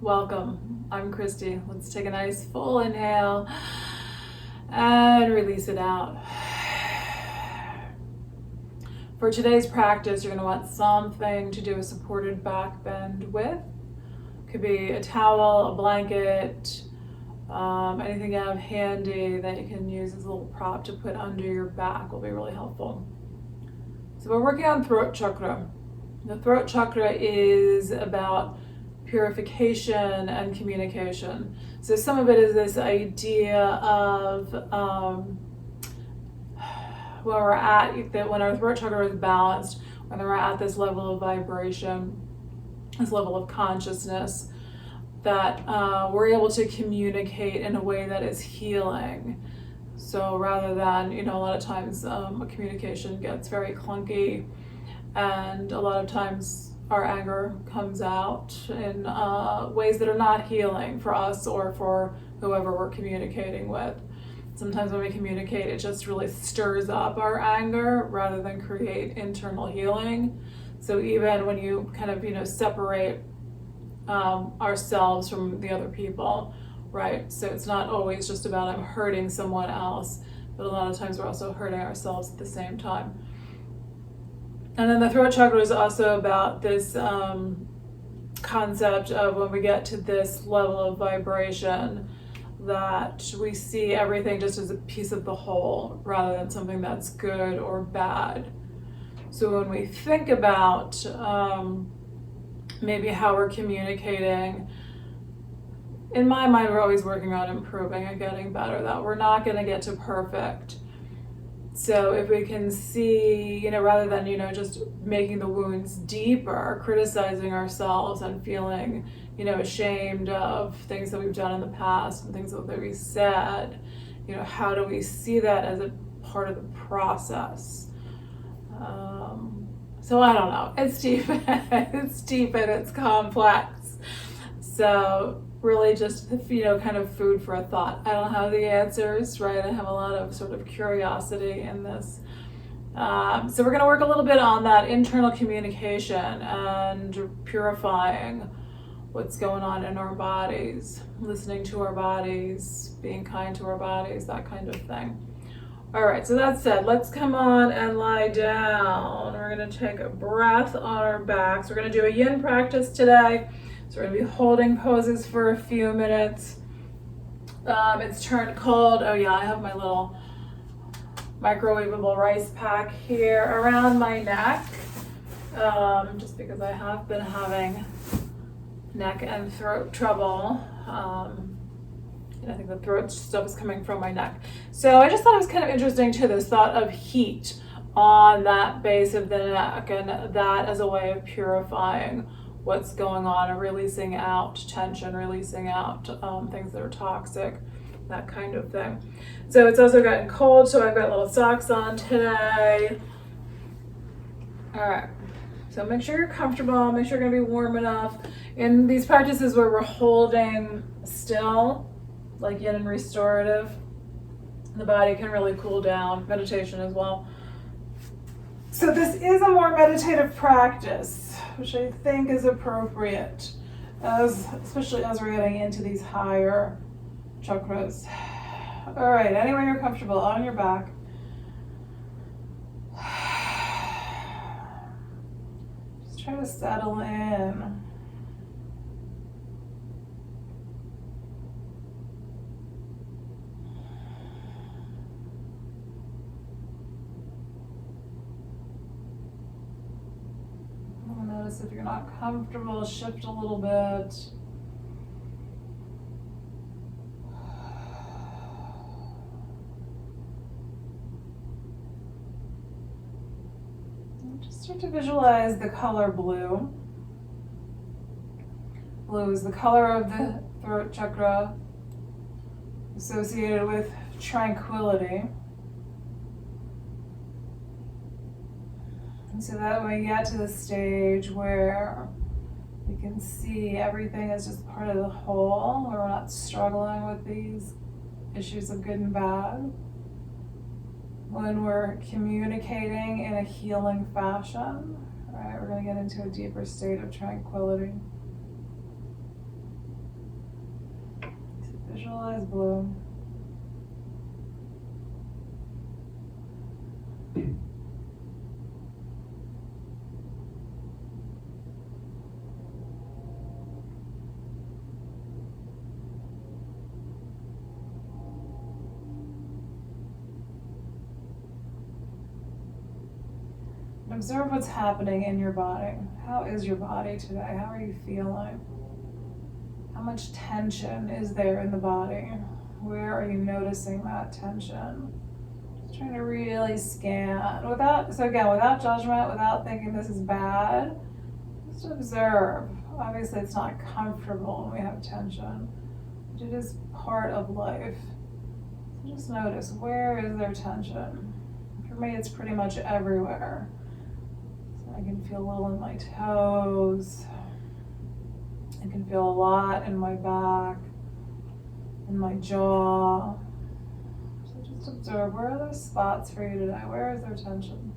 Welcome. I'm Christy. Let's take a nice full inhale and release it out. For today's practice, you're going to want something to do a supported back bend with. Could be a towel, a blanket, anything you have handy that you can use as a little prop to put under your back will be really helpful. So we're working on throat chakra. The throat chakra is about purification and communication. So some of it is this idea of when our throat chakra is balanced, when we're at this level of vibration, this level of consciousness, that we're able to communicate in a way that is healing. So rather than, a lot of times communication gets very clunky, and a lot of times our anger comes out in ways that are not healing for us or for whoever we're communicating with. Sometimes when we communicate, it just really stirs up our anger rather than create internal healing. So even when you kind of, separate ourselves from the other people, right? So it's not always just about I'm hurting someone else, but a lot of times we're also hurting ourselves at the same time. And then the throat chakra is also about this concept of when we get to this level of vibration, that we see everything just as a piece of the whole rather than something that's good or bad. So when we think about maybe how we're communicating, in my mind, we're always working on improving and getting better, that we're not going to get to perfect. So if we can see, rather than, just making the wounds deeper, criticizing ourselves and feeling, ashamed of things that we've done in the past and things that we said, how do we see that as a part of the process? So I don't know, it's deep, it's deep and it's complex. So really just, kind of food for a thought. I don't have the answers, right? I have a lot of sort of curiosity in this. So we're going to work a little bit on that internal communication and purifying what's going on in our bodies, listening to our bodies, being kind to our bodies, that kind of thing. All right, so that said, let's come on and lie down. We're going to take a breath on our backs. We're going to do a yin practice today. So we're going to be holding poses for a few minutes. It's turned cold. Oh yeah, I have my little microwavable rice pack here around my neck, just because I have been having neck and throat trouble. I think the throat stuff is coming from my neck. So I just thought it was kind of interesting too, this thought of heat on that base of the neck, and that as a way of purifying what's going on and releasing out tension, releasing out things that are toxic, that kind of thing. So it's also gotten cold, so I've got little socks on today. All right, so make sure you're comfortable, make sure you're gonna be warm enough. In these practices where we're holding still, like yin and restorative, the body can really cool down, meditation as well. So this is a more meditative practice, which I think is appropriate, especially as we're getting into these higher chakras. All right, anywhere you're comfortable, on your back. Just try to settle in. Notice if you're not comfortable, shift a little bit. Just start to visualize the color blue. Blue is the color of the throat chakra, associated with tranquility. And so that when we get to the stage where we can see everything as just part of the whole, where we're not struggling with these issues of good and bad, when we're communicating in a healing fashion, all right, we're going to get into a deeper state of tranquility. Visualize blue. Observe what's happening in your body. How is your body today? How are you feeling? How much tension is there in the body? Where are you noticing that tension? Just trying to really scan without judgment, without thinking this is bad. Just observe. Obviously it's not comfortable when we have tension, but it is part of life. So just notice, where is there tension? For me, it's pretty much everywhere. So I can feel a little in my toes. I can feel a lot in my back, in my jaw. So just observe, where are those spots for you today? Where is there tension?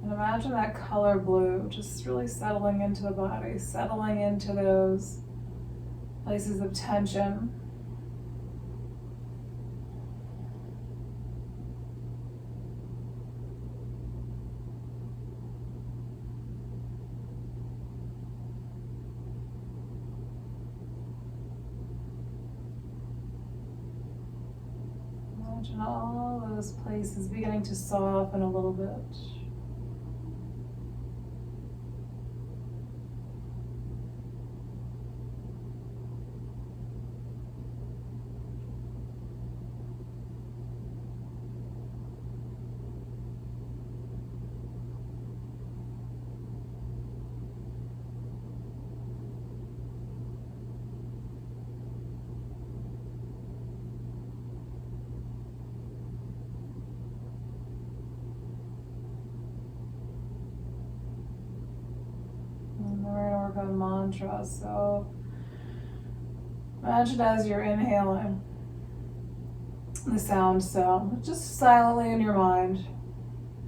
And imagine that color blue just really settling into the body, settling into those places of tension. Imagine all those places beginning to soften a little bit. And we're going to work on mantras. So imagine as you're inhaling the sound so, just silently in your mind.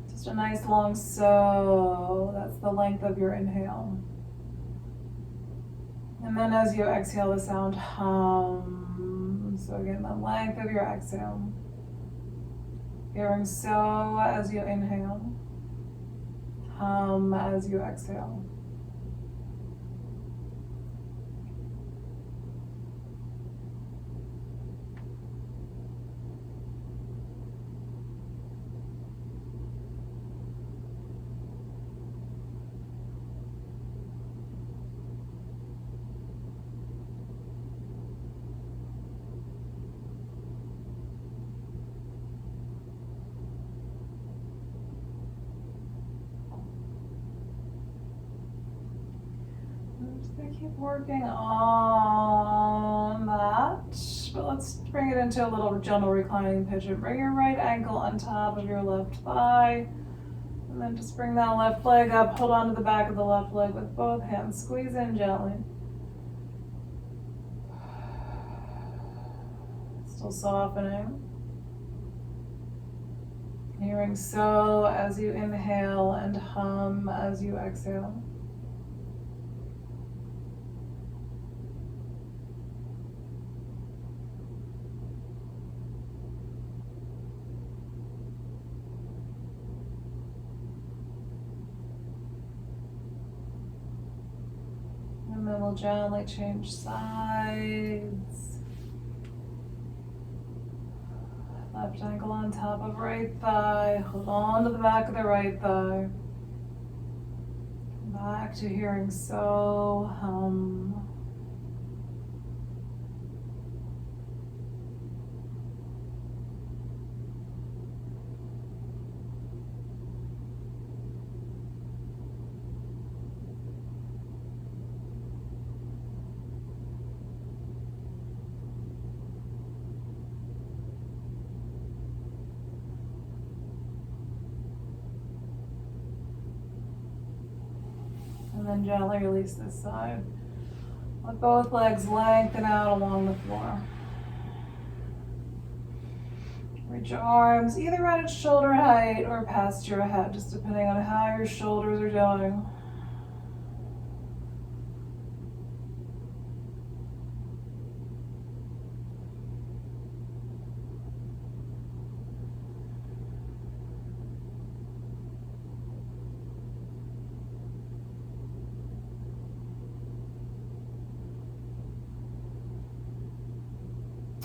Just a nice long so. That's the length of your inhale. And then as you exhale the sound hum. So again, the length of your exhale. Hearing so as you inhale. Hum as you exhale. Keep working on that, but let's bring it into a little gentle reclining pigeon. Bring your right ankle on top of your left thigh, and then just bring that left leg up. Hold on to the back of the left leg with both hands. Squeeze in gently. Still softening. Hearing so as you inhale and hum as you exhale. And then we'll gently change sides. Left ankle on top of right thigh. Hold on to the back of the right thigh. Back to hearing so hum. then gently release this side. Let both legs lengthen out along the floor. Reach your arms either right at shoulder height or past your head, just depending on how your shoulders are doing.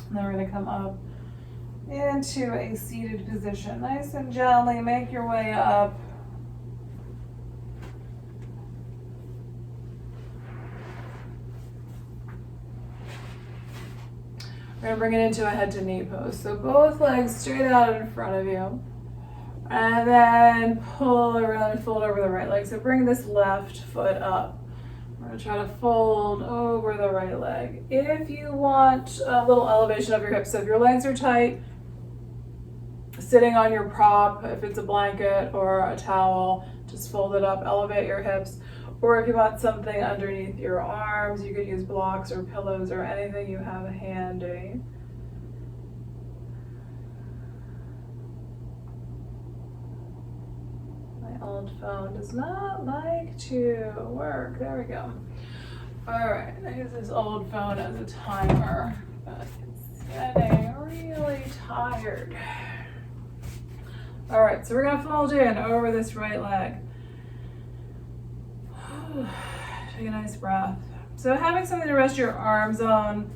And then we're going to come up into a seated position. Nice and gently make your way up. We're going to bring it into a head to knee pose. So both legs straight out in front of you. And then pull around and fold over the right leg. So bring this left foot up. We're going to try to fold over the right leg. If you want a little elevation of your hips, so if your legs are tight, sitting on your prop, if it's a blanket or a towel, just fold it up, elevate your hips. Or if you want something underneath your arms, you could use blocks or pillows or anything you have handy. Old phone does not like to work. There we go. All right, I use this old phone as a timer, but it's getting really tired. All right, so we're gonna fold in over this right leg. Take a nice breath. So having something to rest your arms on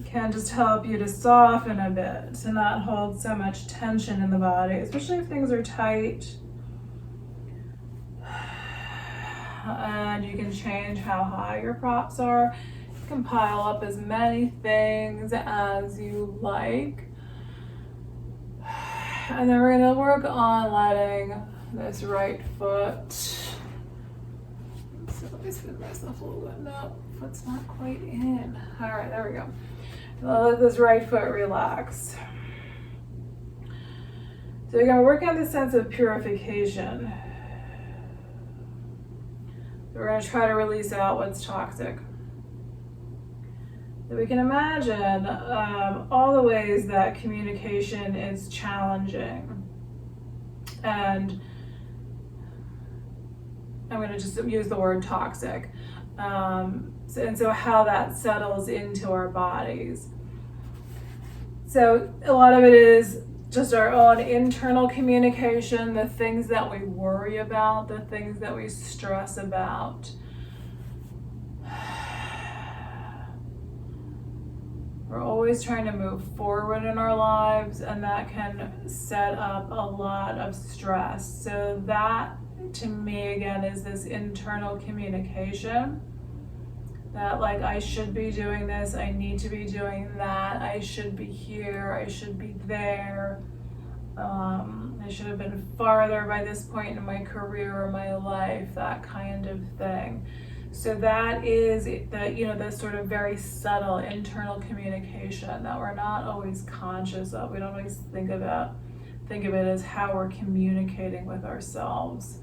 can just help you to soften a bit, to not hold so much tension in the body, especially if things are tight. And you can change how high your props are. You can pile up as many things as you like. And then we're going to work on letting this right foot, so let me spin myself a little bit. No, foot's not quite in. All right, there we go. Let this right foot relax. So you're going to work on the sense of purification. We're going to try to release out what's toxic. So we can imagine all the ways that communication is challenging. And I'm going to just use the word toxic. So how that settles into our bodies. So a lot of it is just our own internal communication, the things that we worry about, the things that we stress about. We're always trying to move forward in our lives, and that can set up a lot of stress. So that, to me, again, is this internal communication. That, like, I should be doing this, I need to be doing that, I should be here, I should be there, I should have been farther by this point in my career or my life, that kind of thing. So that is the sort of very subtle internal communication that we're not always conscious of. We don't always think of it as how we're communicating with ourselves.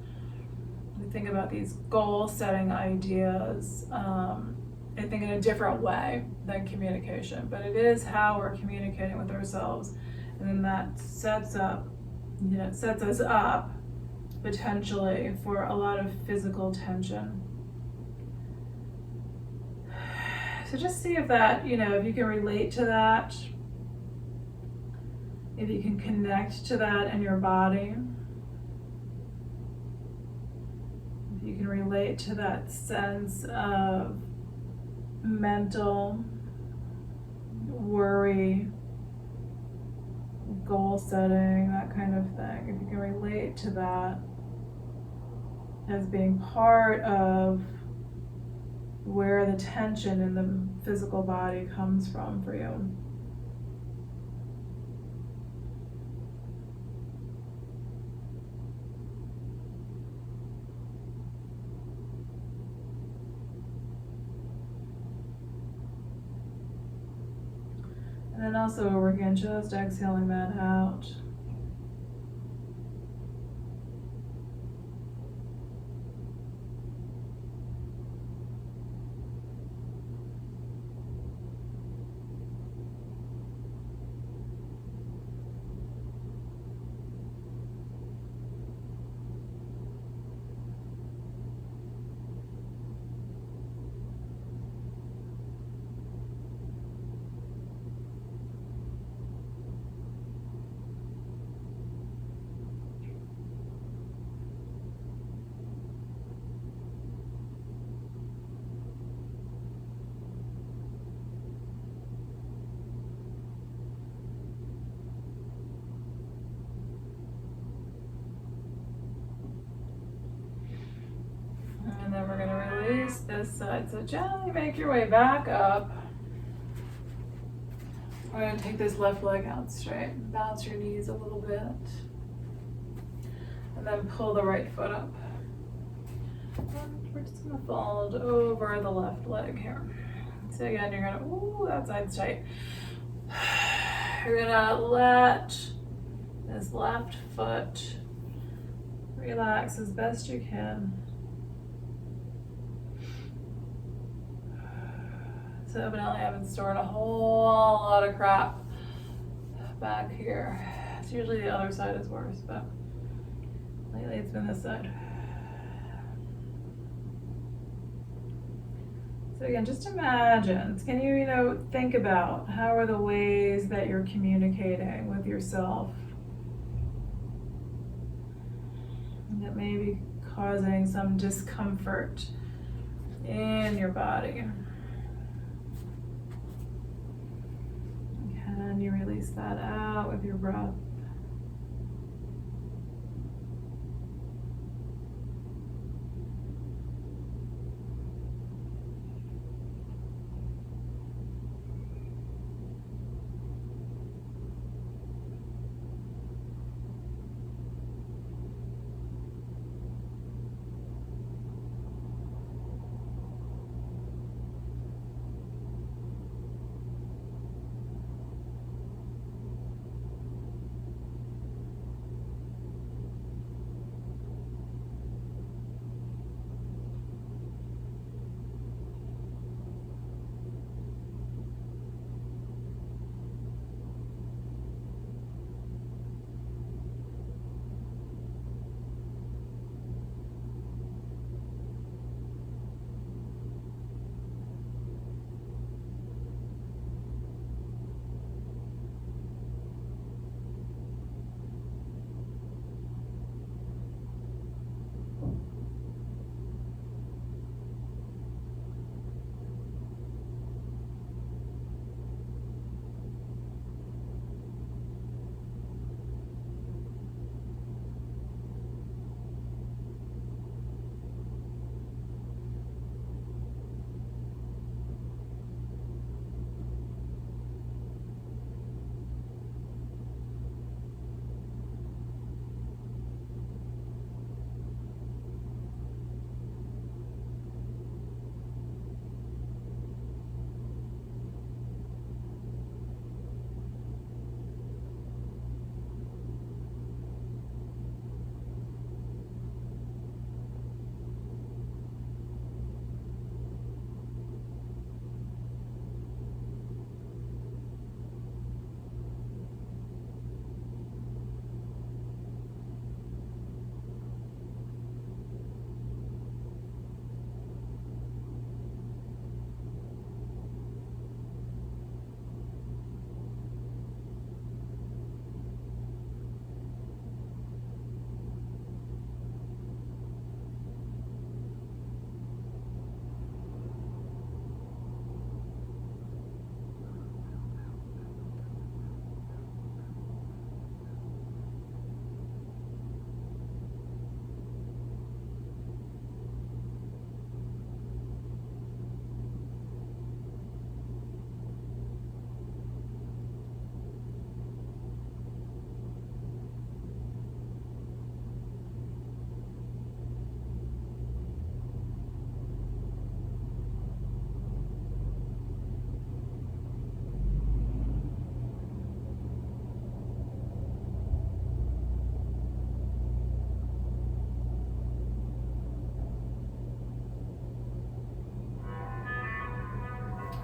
We think about these goal-setting ideas, I think in a different way than communication, but it is how we're communicating with ourselves, and then that sets us up potentially for a lot of physical tension. So just see if that, if you can relate to that, if you can connect to that in your body. You can relate to that sense of mental worry, goal setting, that kind of thing. If you can relate to that as being part of where the tension in the physical body comes from for you. And then also we're working on just exhaling that out. this side. So gently make your way back up. We're going to take this left leg out straight. Bounce your knees a little bit. And then pull the right foot up. And we're just going to fold over the left leg here. So again, you're going to, ooh, that side's tight. You're going to let this left foot relax as best you can. So evidently I've been storing a whole lot of crap back here. It's usually the other side is worse, but lately it's been this side. So again, just imagine, can you, think about how are the ways that you're communicating with yourself that may be causing some discomfort in your body. Can you release that out with your breath?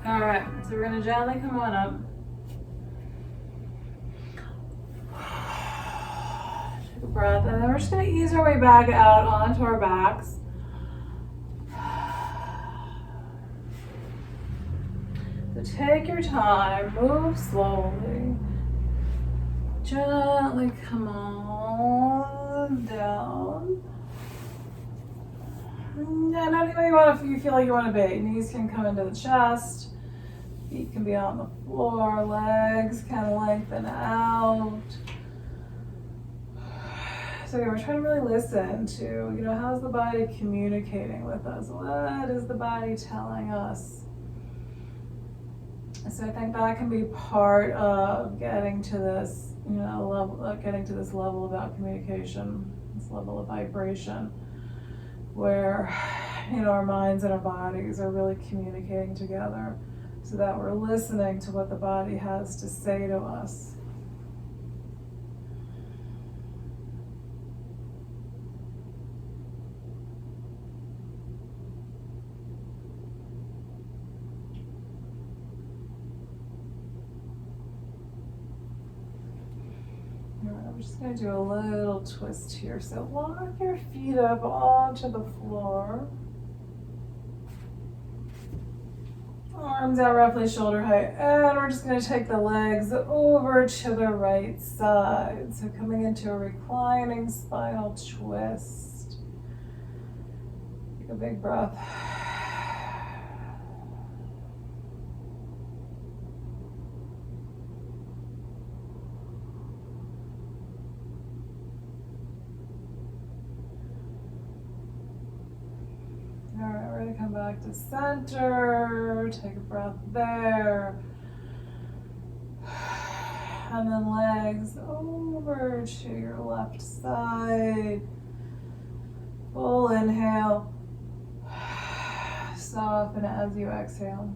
All right, so we're gonna gently come on up. Take a breath, and then we're just gonna ease our way back out onto our backs. So take your time, move slowly. Gently come on down. And anyway you feel like you want to be. Knees can come into the chest. Feet can be on the floor. Legs can lengthen out. So we're trying to really listen to, you know, how's the body communicating with us? What is the body telling us? So I think that can be part of getting to this, you know, level, getting to this level about communication, this level of vibration, where, you know, our minds and our bodies are really communicating together, so that we're listening to what the body has to say to us. I'm just going to do a little twist here. So walk your feet up onto the floor. Arms out roughly shoulder height. And we're just going to take the legs over to the right side. So coming into a reclining spinal twist. Take a big breath. Alright, we're going to come back to center, take a breath there, and then legs over to your left side, full inhale, soften as you exhale.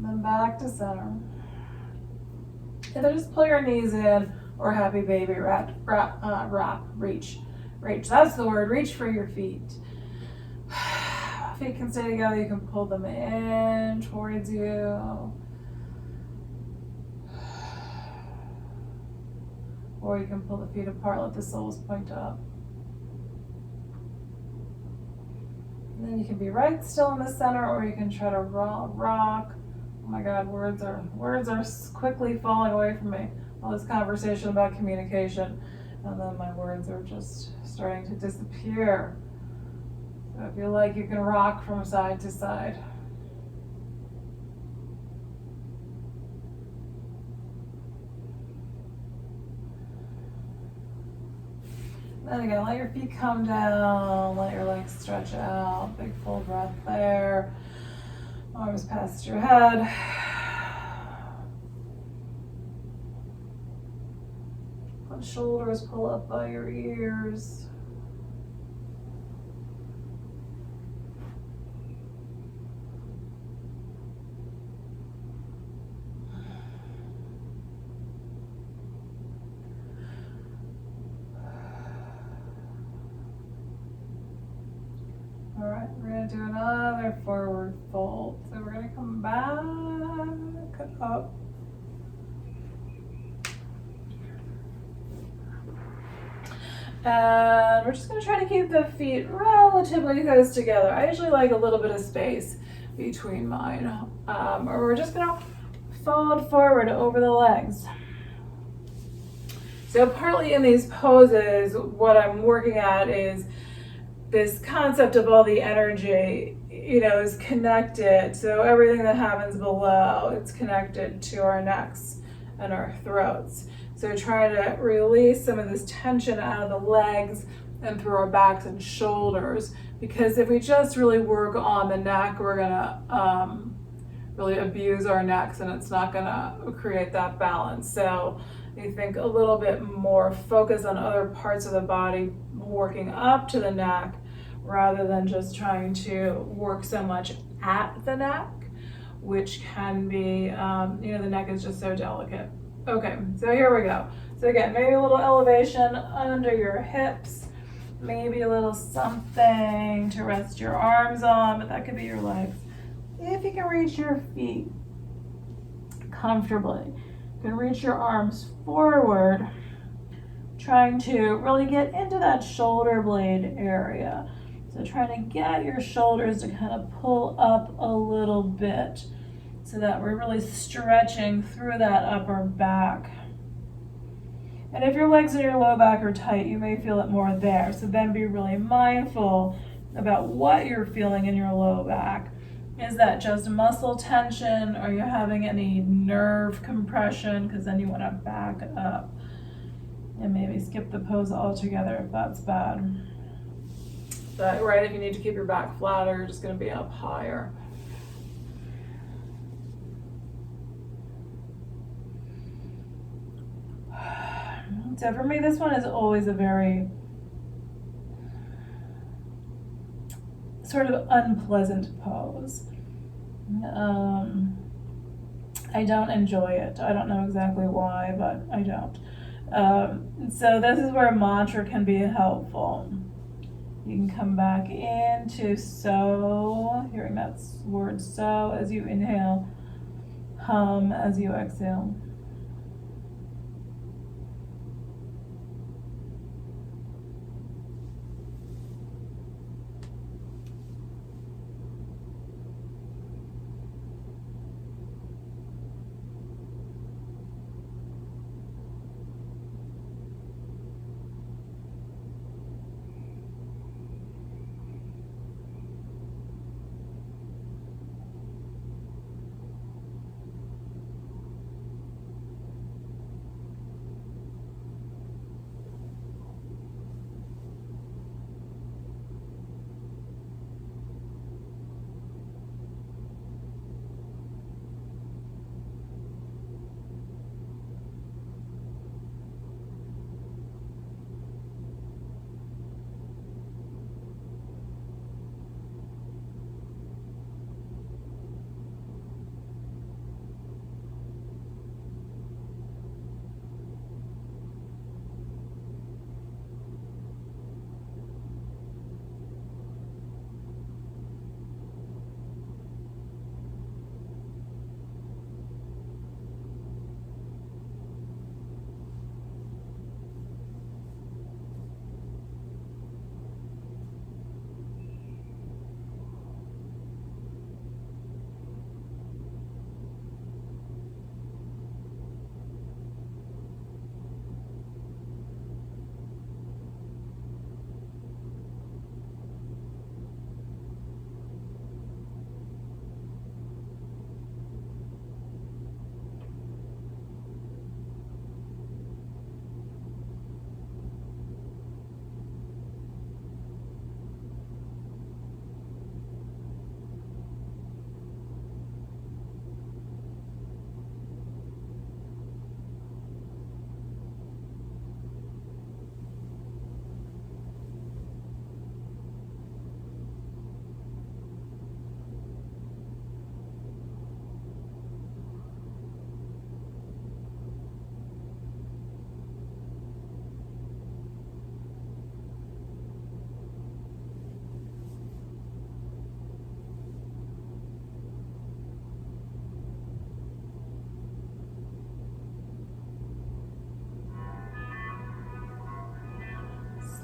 Then back to center. Either just pull your knees in or happy baby reach. That's the word, reach for your feet. Feet can stay together, you can pull them in towards you. Or you can pull the feet apart, let the soles point up. And then you can be right still in the center, or you can try to rock. Oh my God, words are quickly falling away from me. All this conversation about communication, and then my words are just starting to disappear. So if you like, you can rock from side to side. Then again, let your feet come down, let your legs stretch out, big full breath there. Arms past your head. Let shoulders pull up by your ears. All right, we're going to do another forward fold. So we're going to come back up. And we're just going to try to keep the feet relatively close together. I usually like a little bit of space between mine. Or we're just going to fold forward over the legs. So partly in these poses, what I'm working at is this concept of all the energy, you know, is connected. So everything that happens below, it's connected to our necks and our throats. So try to release some of this tension out of the legs and through our backs and shoulders. Because if we just really work on the neck, we're gonna really abuse our necks, and it's not gonna create that balance. So you think a little bit more focus on other parts of the body, working up to the neck, rather than just trying to work so much at the neck, which can be, you know, the neck is just so delicate. Okay, so here we go. So again, maybe a little elevation under your hips, maybe a little something to rest your arms on, but that could be your legs. If you can reach your feet comfortably, you can reach your arms forward, trying to really get into that shoulder blade area. So try to get your shoulders to kind of pull up a little bit so that we're really stretching through that upper back. And if your legs and your low back are tight, you may feel it more there. So then be really mindful about what you're feeling in your low back. Is that just muscle tension? Are you having any nerve compression? Because then you want to back up and maybe skip the pose altogether if that's bad. But right, if you need to keep your back flatter, you're just going to be up higher. So for me, this one is always a very sort of unpleasant pose. I don't enjoy it. I don't know exactly why, but I don't. So this is where a mantra can be helpful. You can come back into so, hearing that word so as you inhale, hum as you exhale.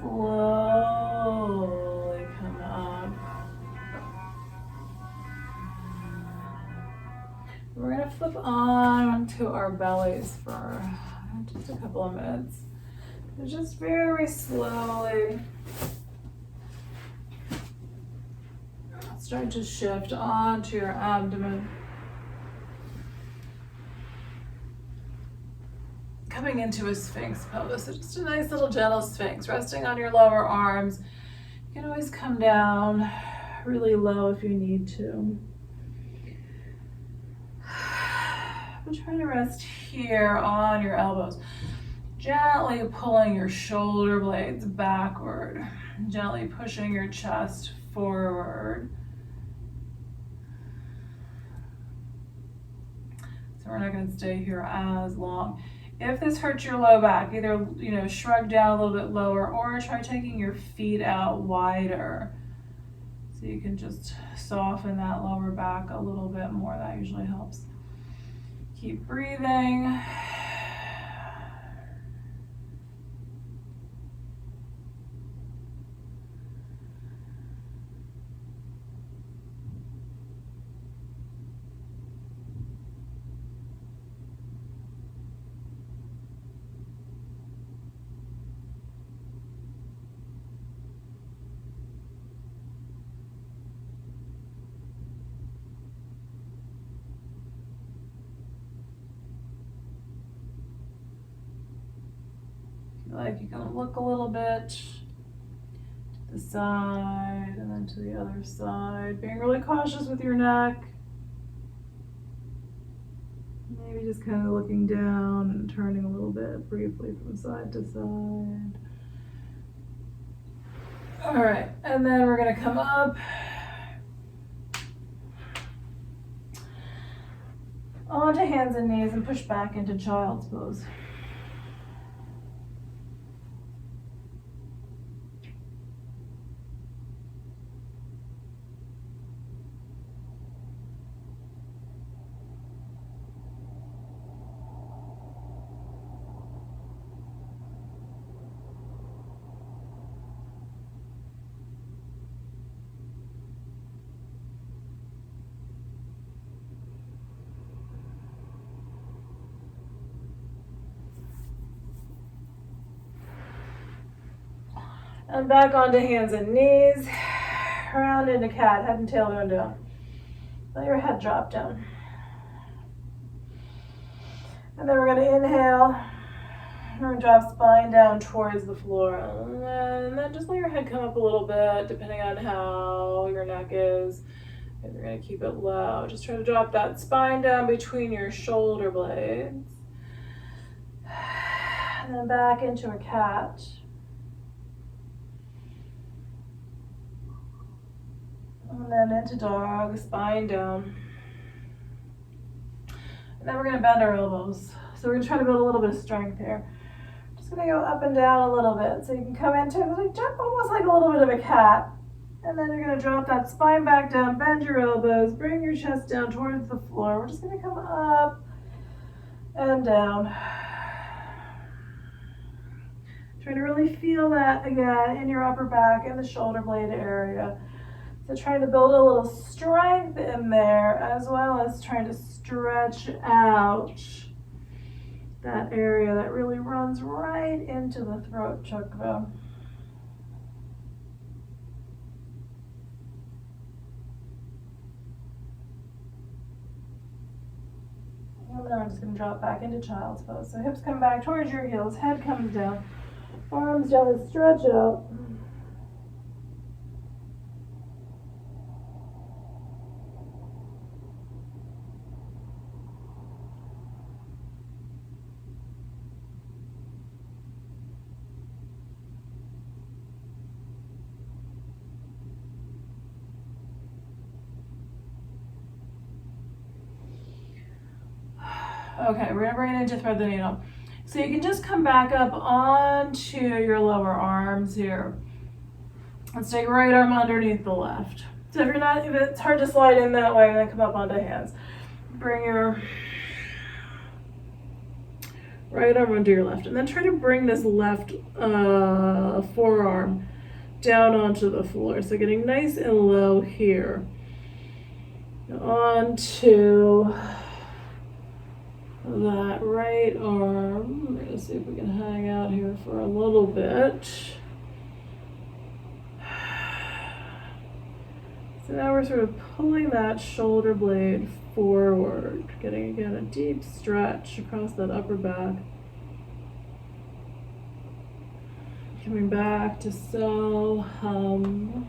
Slowly come up. We're going to flip on to our bellies for just a couple of minutes. So just very slowly start to shift onto your abdomen. Coming into a Sphinx pose, so just a nice little gentle Sphinx, resting on your lower arms. You can always come down really low if you need to. But try to rest here on your elbows. Gently pulling your shoulder blades backward. Gently pushing your chest forward. So we're not going to stay here as long. If this hurts your low back, either shrug down a little bit lower or try taking your feet out wider. So you can just soften that lower back a little bit more. That usually helps. Keep breathing. like you can look a little bit to the side and then to the other side, being really cautious with your neck. Maybe just kind of looking down and turning a little bit briefly from side to side. All right, and then we're gonna come up onto hands and knees and push back into child's pose. And back onto hands and knees, round into cat, head and tail going down. Let your head drop down. And then we're going to inhale. We're going to drop spine down towards the floor. And then just let your head come up a little bit, depending on how your neck is. And you're going to keep it low. Just try to drop that spine down between your shoulder blades. And then back into a cat. And then into dog, spine down. And then we're going to bend our elbows. So we're going to try to build a little bit of strength here. Just going to go up and down a little bit. So you can come into like jump almost like a little bit of a cat. And then you're going to drop that spine back down, bend your elbows, bring your chest down towards the floor. We're just going to come up and down. Try to really feel that again in your upper back and the shoulder blade area. So trying to build a little strength in there as well as trying to stretch out that area that really runs right into the throat chakra. And then I'm just going to drop back into child's pose. So hips come back towards your heels, head comes down, arms down and stretch out. Okay, we're gonna bring it into thread the needle. So you can just come back up onto your lower arms here. Let's take right arm underneath the left. So if it's hard to slide in that way, then come up onto hands. Bring your right arm onto your left, and then try to bring this left forearm down onto the floor. So getting nice and low here. Onto that right arm. We're gonna see if we can hang out here for a little bit. So now we're sort of pulling that shoulder blade forward, getting again a deep stretch across that upper back. Coming back to so hum.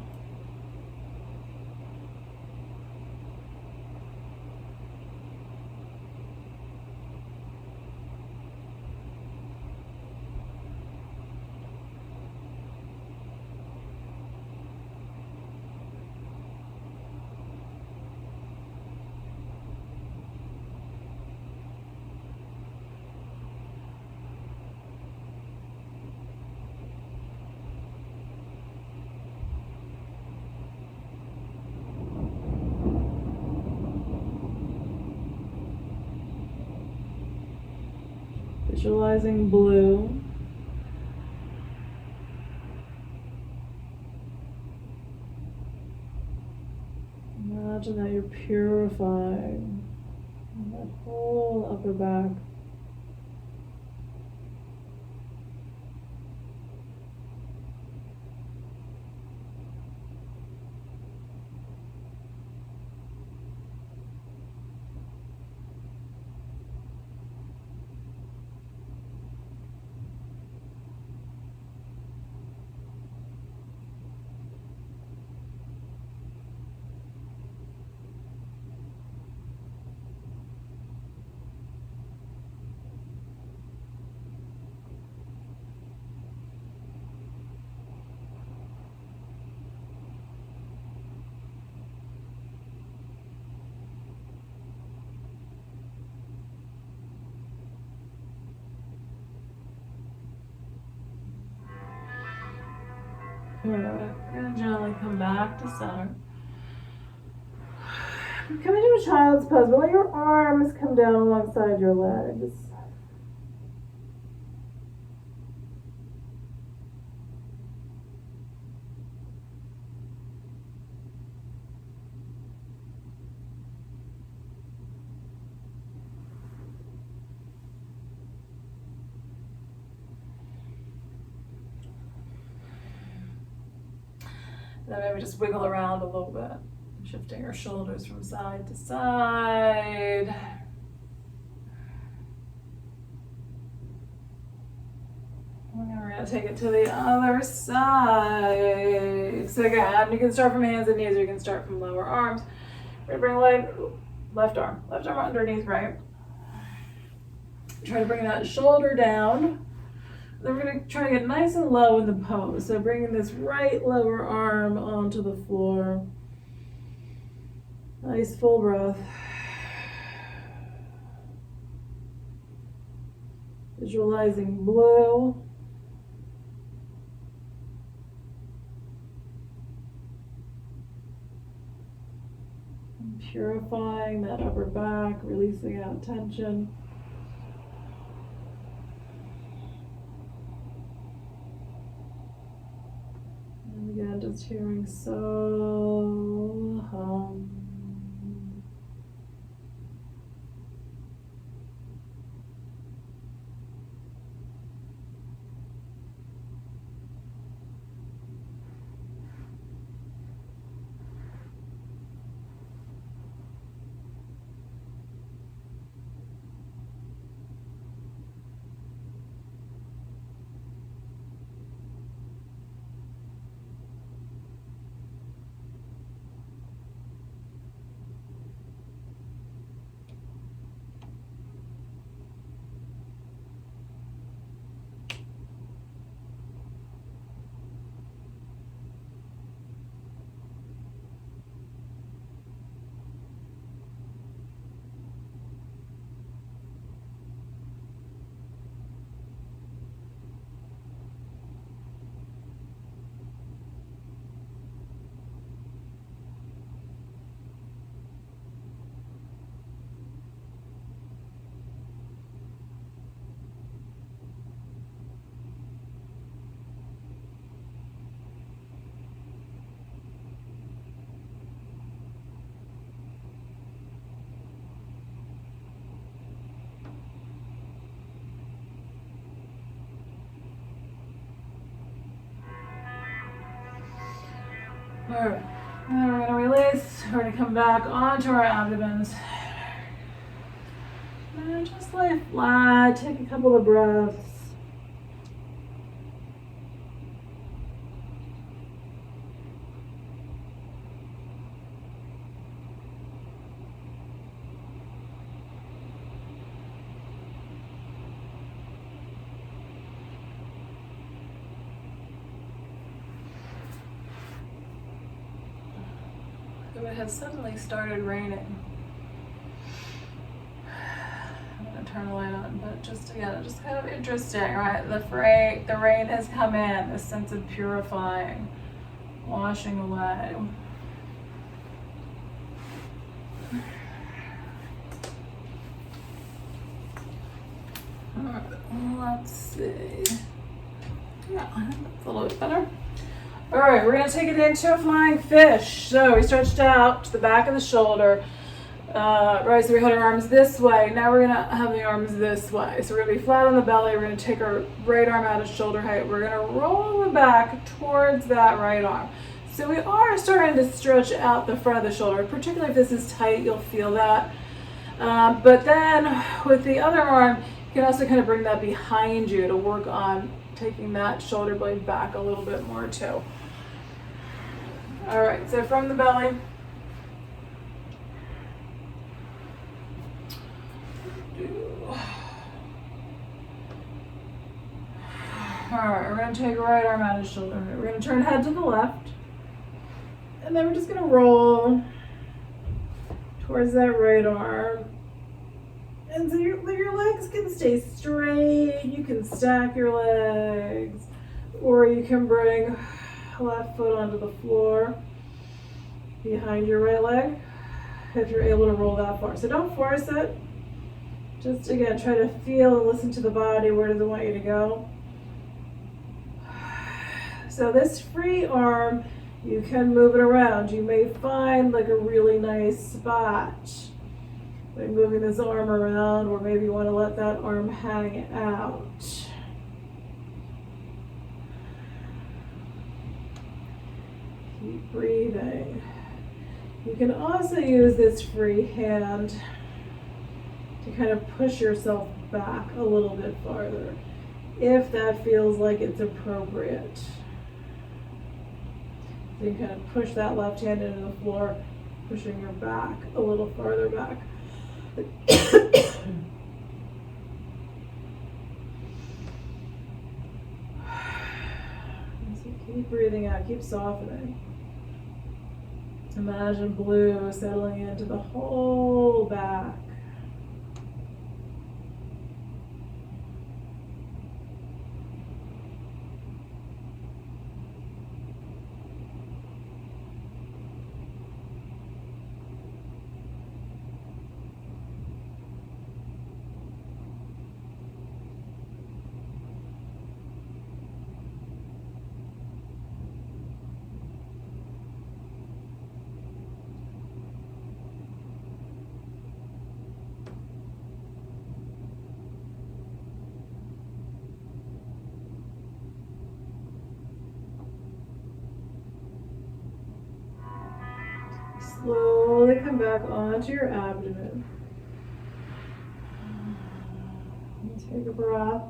Visualizing blue. Imagine that you're purifying that whole upper back. Good. We're going to gently come back to center. Come into a child's pose, but let your arms come down alongside your legs. Then maybe just wiggle around a little bit, shifting your shoulders from side to side. And we're going to take it to the other side. So again, you can start from hands and knees, or you can start from lower arms. We're going to bring left arm underneath right. Try to bring that shoulder down. Then we're going to try to get nice and low in the pose. So bringing this right lower arm onto the floor. Nice full breath. Visualizing blue. And purifying that upper back, releasing out tension. Again, just hearing so hum. Alright, and then we're going to release. We're going to come back onto our abdomens. And just lay flat, take a couple of breaths. It has suddenly started raining. I'm going to turn the light on, but just again, just kind of interesting, right? The rain has come in, this sense of purifying, washing away. All right, let's see. Yeah, I think that's a little bit better. All right, we're going to take it into a flying fish. So we stretched out to the back of the shoulder. Right, so we hold our arms this way. Now we're going to have the arms this way. So we're going to be flat on the belly. We're going to take our right arm out of shoulder height. We're going to roll the back towards that right arm. So we are starting to stretch out the front of the shoulder. Particularly if this is tight, you'll feel that. But then with the other arm, you can also kind of bring that behind you to work on taking that shoulder blade back a little bit more too. All right, so from the belly. All right, we're going to take right arm out of shoulder. We're going to turn head to the left. And then we're just going to roll towards that right arm. And so your legs can stay straight. You can stack your legs. Or you can bring left foot onto the floor behind your right leg, if you're able to roll that far. So don't force it. Just again, try to feel and listen to the body. Where does it want you to go? So this free arm, you can move it around. You may find like a really nice spot by moving this arm around, or maybe you want to let that arm hang out. Keep breathing. You can also use this free hand to kind of push yourself back a little bit farther, if that feels like it's appropriate. So you can kind of push that left hand into the floor, pushing your back a little farther back. So keep breathing out, keep softening. Imagine blue settling into the whole back. Slowly come back onto your abdomen. Take a breath.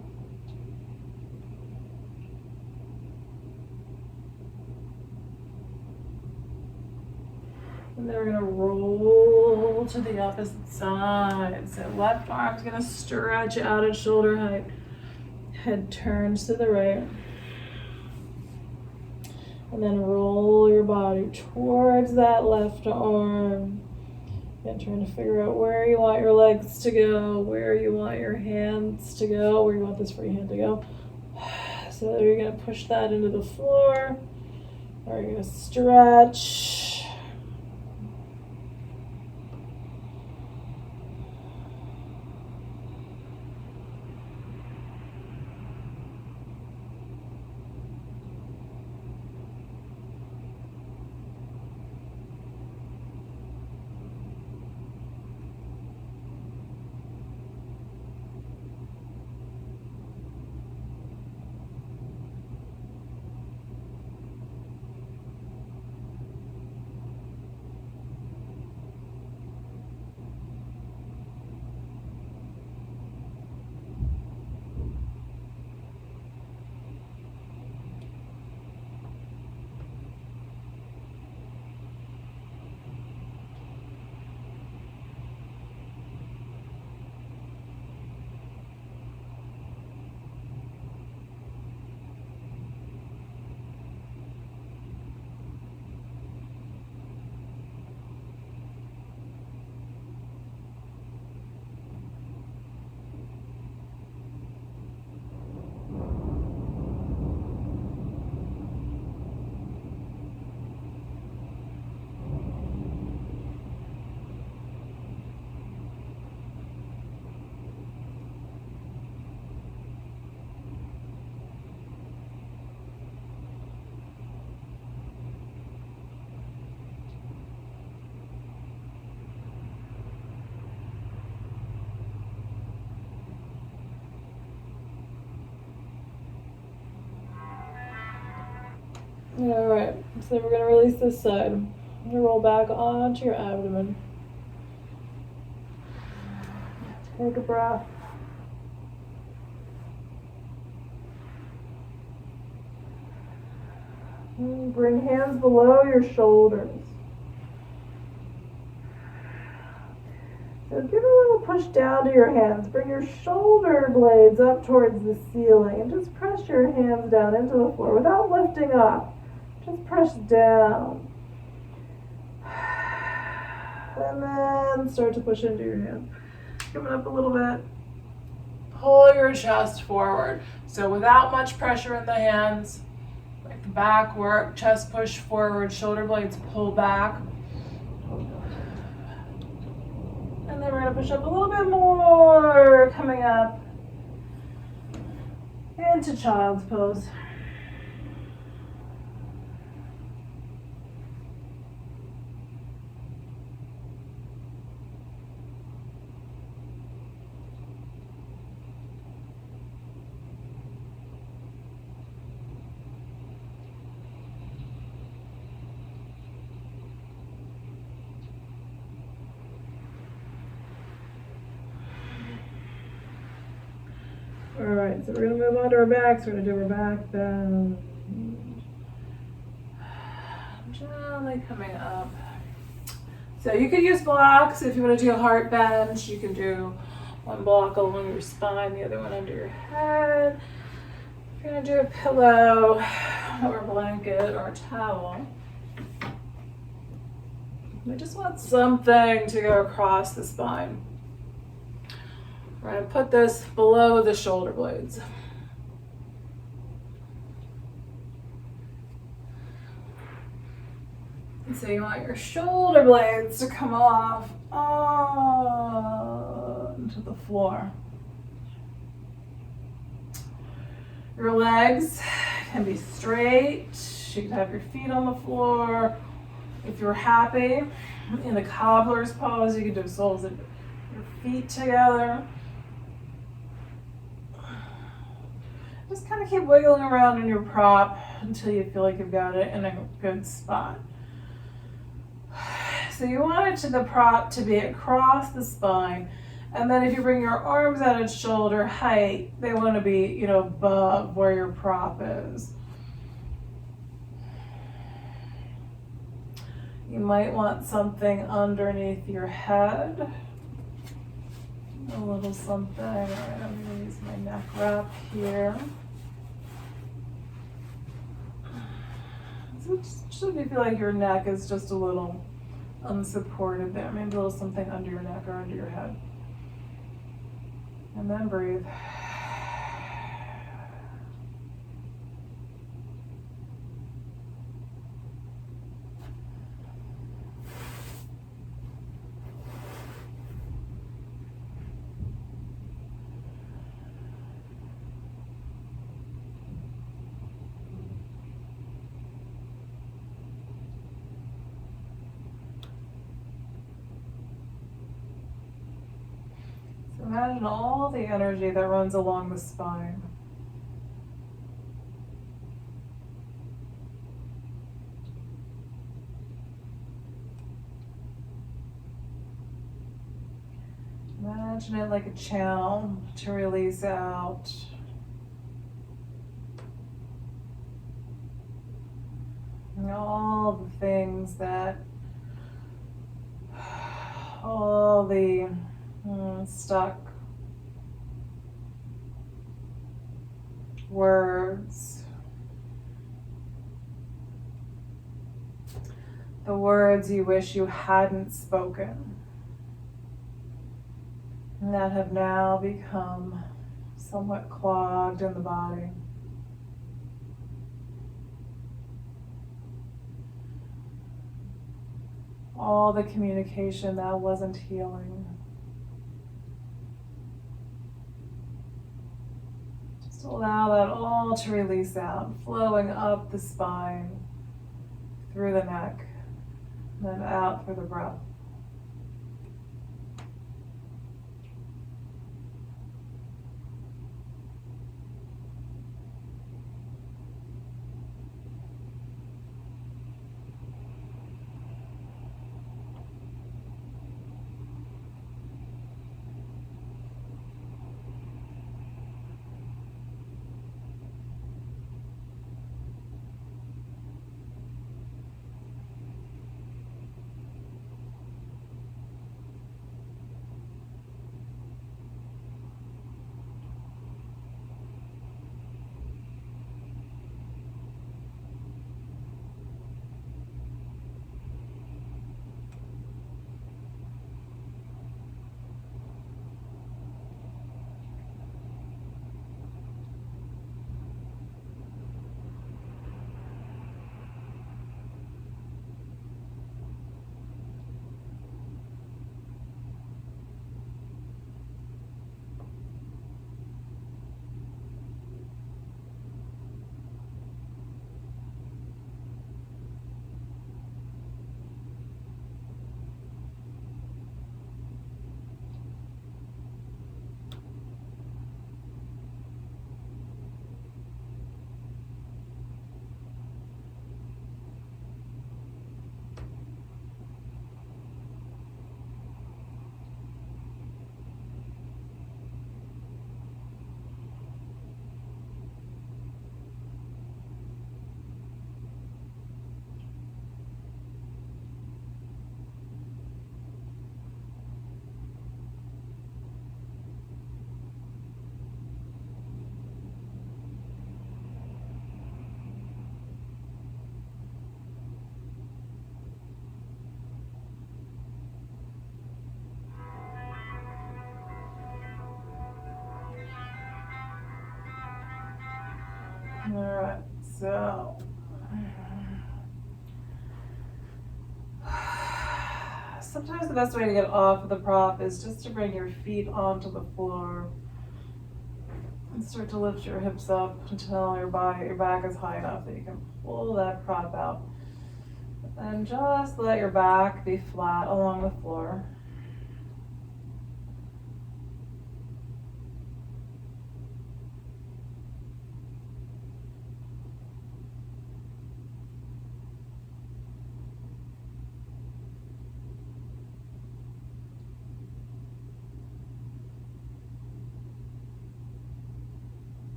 And then we're going to roll to the opposite side. So left arm's going to stretch out at shoulder height. Head turns to the right. And then roll your body towards that left arm. And trying to figure out where you want your legs to go, where you want your hands to go, where you want this free hand to go. So you're going to push that into the floor. Or you're going to stretch. Alright, so we're going to release this side. I'm going to roll back onto your abdomen. Take a breath. And bring hands below your shoulders. So give a little push down to your hands. Bring your shoulder blades up towards the ceiling and just press your hands down into the floor without lifting up. Just press down. And then start to push into your hand. Coming up a little bit. Pull your chest forward. So without much pressure in the hands, like Back work, chest push forward, shoulder blades pull back. And then we're going to push up a little bit more, coming up into child's pose. Alright, so we're going to move on to our backs. We're going to do our back bend. Gently coming up. So you could use blocks if you want to do a heart bench. You can do one block along your spine, the other one under your head. If you're going to do a pillow or a blanket or a towel, we just want something to go across the spine. We're going to put this below the shoulder blades. And so you want your shoulder blades to come off onto the floor. Your legs can be straight. You can have your feet on the floor. If you're happy, in a cobbler's pose, you can do soles of your feet together. Just kind of keep wiggling around in your prop until you feel like you've got it in a good spot. So you want the prop to be across the spine, and then if you bring your arms out at shoulder height, they want to be, above where your prop is. You might want something underneath your head. A little something. All right, I'm going to use my neck wrap here. So just if you feel like your neck is just a little unsupported there, maybe a little something under your neck or under your head. And then breathe. Imagine all the energy that runs along the spine. Imagine it like a channel to release out. And all the things that, all the stuck words, the words you wish you hadn't spoken, and that have now become somewhat clogged in the body. All the communication that wasn't healing. Just allow that all to release out, flowing up the spine, through the neck, then out through the breath. Alright, so sometimes the best way to get off of the prop is just to bring your feet onto the floor and start to lift your hips up until your back is high enough that you can pull that prop out. And just let your back be flat along the floor.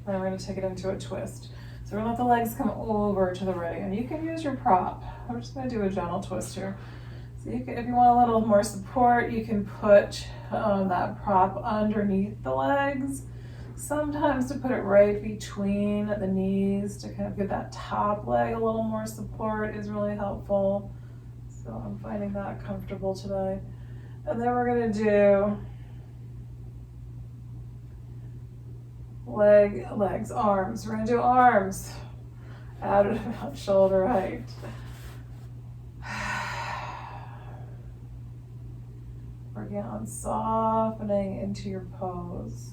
Then we're going to take it into a twist. So we're going to let the legs come over to the ready, and you can use your prop. We're just going to do a gentle twist here. So you can, if you want a little more support, you can put that prop underneath the legs. Sometimes to put it right between the knees to kind of give that top leg a little more support is really helpful. So I'm finding that comfortable today. And then we're going to do legs, arms. We're going to do arms out at about shoulder height. Working on softening into your pose.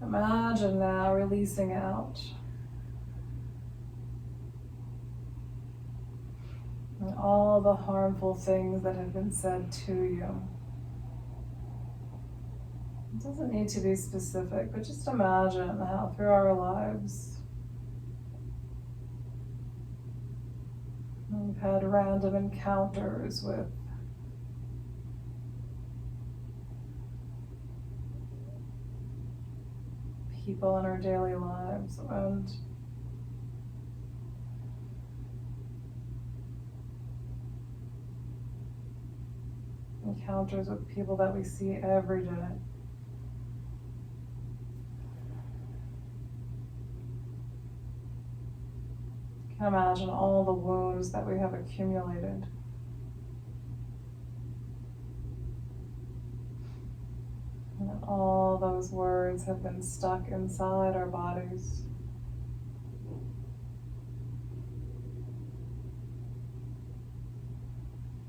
Imagine now releasing out. And all the harmful things that have been said to you. It doesn't need to be specific, but just imagine how through our lives we've had random encounters with people in our daily lives and encounters with people that we see every day. You can imagine all the wounds that we have accumulated. And that all those words have been stuck inside our bodies.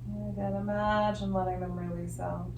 And again, imagine letting them release out.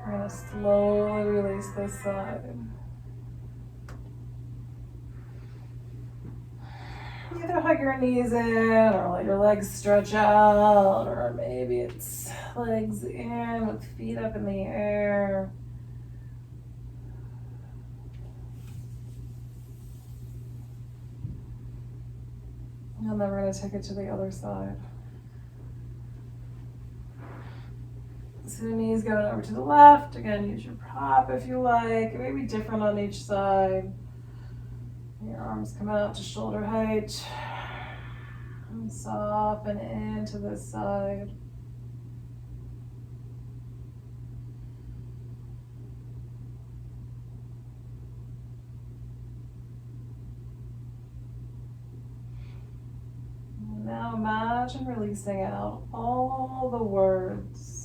We're going to slowly release this side. Either hug your knees in or let your legs stretch out, or maybe it's legs in with feet up in the air. And then we're going to take it to the other side. So the knees going over to the left. Again, use your prop if you like. It may be different on each side. Your arms come out to shoulder height. And soften into this side. Now imagine releasing out all the words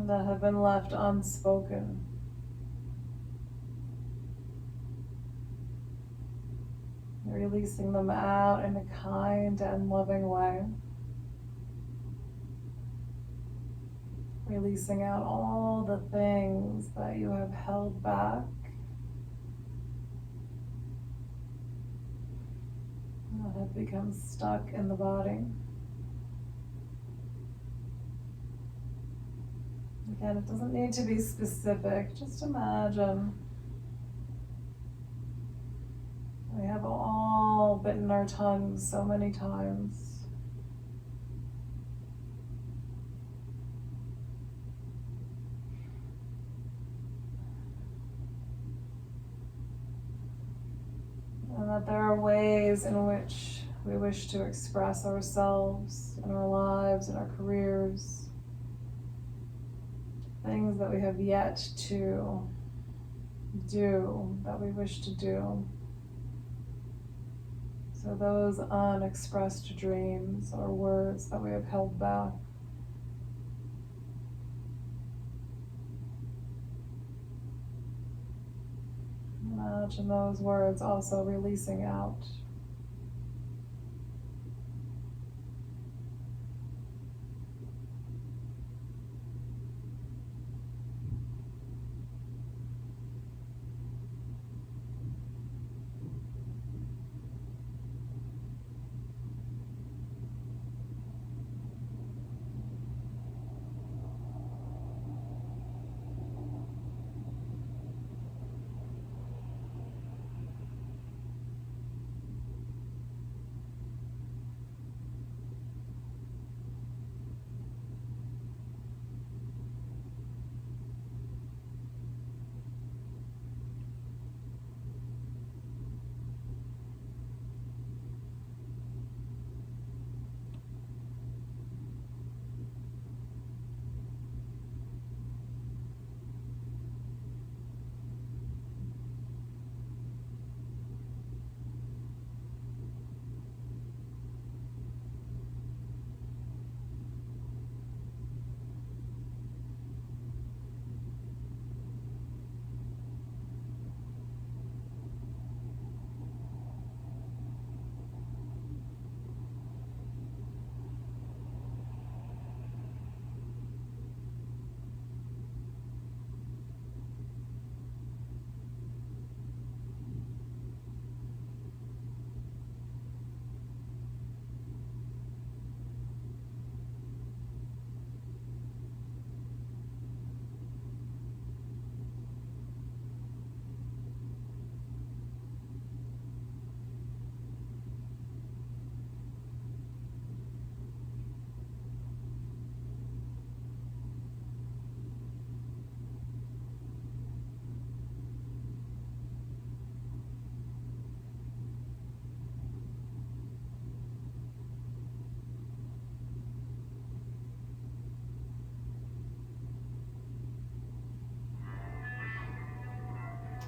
that have been left unspoken. Releasing them out in a kind and loving way. Releasing out all the things that you have held back. That have become stuck in the body. Again, it doesn't need to be specific, just imagine. We have all bitten our tongues so many times. And that there are ways in which we wish to express ourselves in our lives, in our careers. Things that we have yet to do, that we wish to do. So those unexpressed dreams or words that we have held back. Imagine those words also releasing out.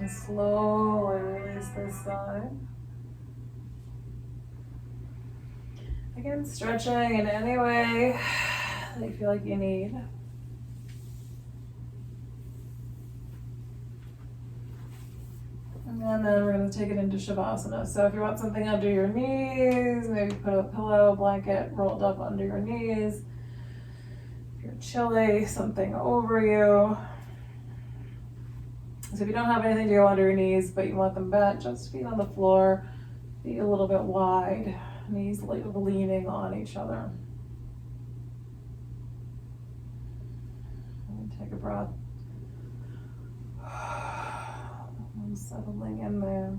And slowly release this side. Again, stretching in any way that you feel like you need. And then we're going to take it into Shavasana. So if you want something under your knees, maybe put a pillow, blanket rolled up under your knees. If you're chilly, something over you. So if you don't have anything to go under your knees, but you want them bent, just feet on the floor, feet a little bit wide, knees leaning on each other. And take a breath. And settling in there.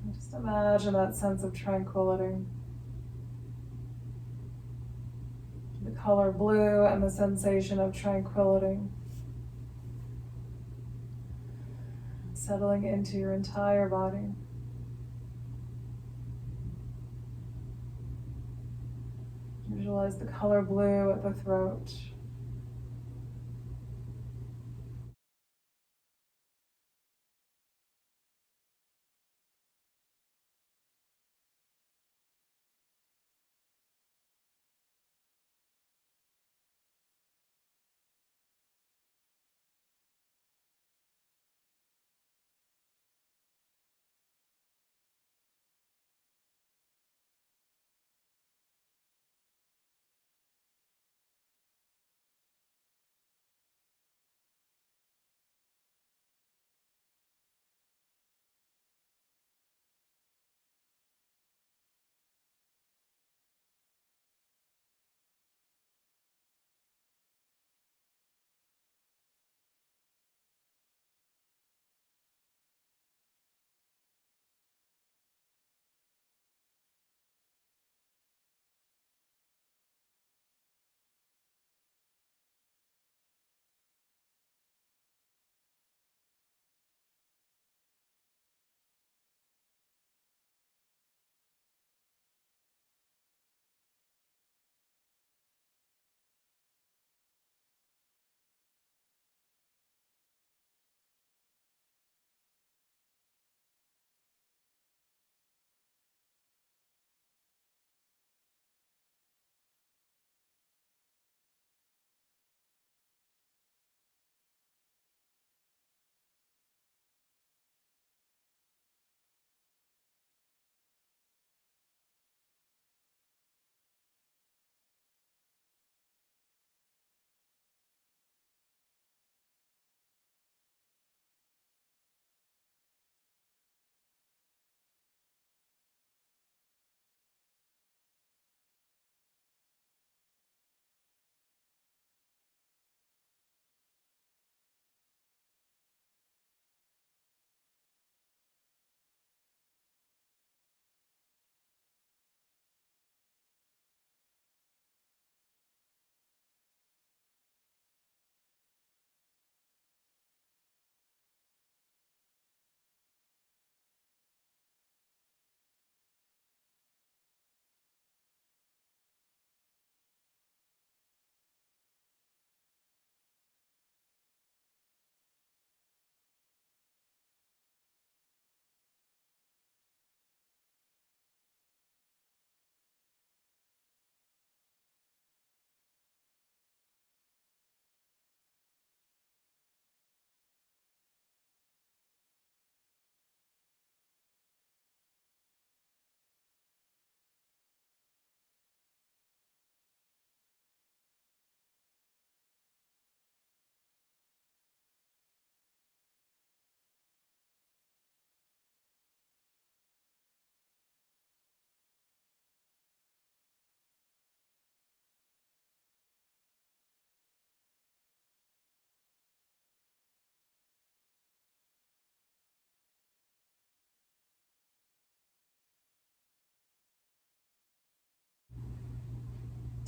And just imagine that sense of tranquility. The color blue and the sensation of tranquility. Settling into your entire body. Visualize the color blue at the throat.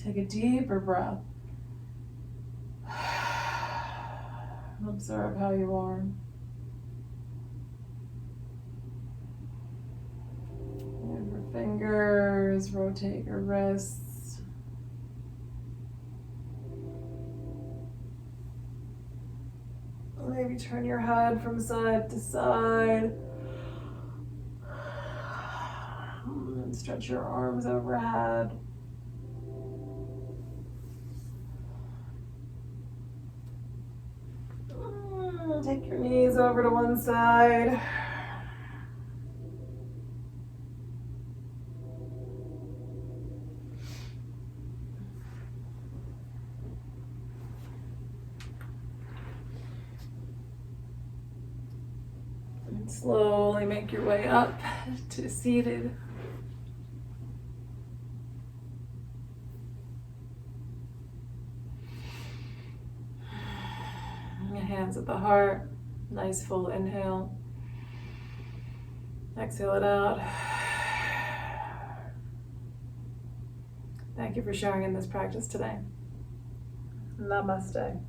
Take a deeper breath. Observe how you are. Move your fingers, rotate your wrists. Maybe turn your head from side to side. And stretch your arms overhead. Take your knees over to one side. slowly make your way up to seated. Your hands at the heart. Nice full inhale. Exhale it out. Thank you for sharing in this practice today. Namaste.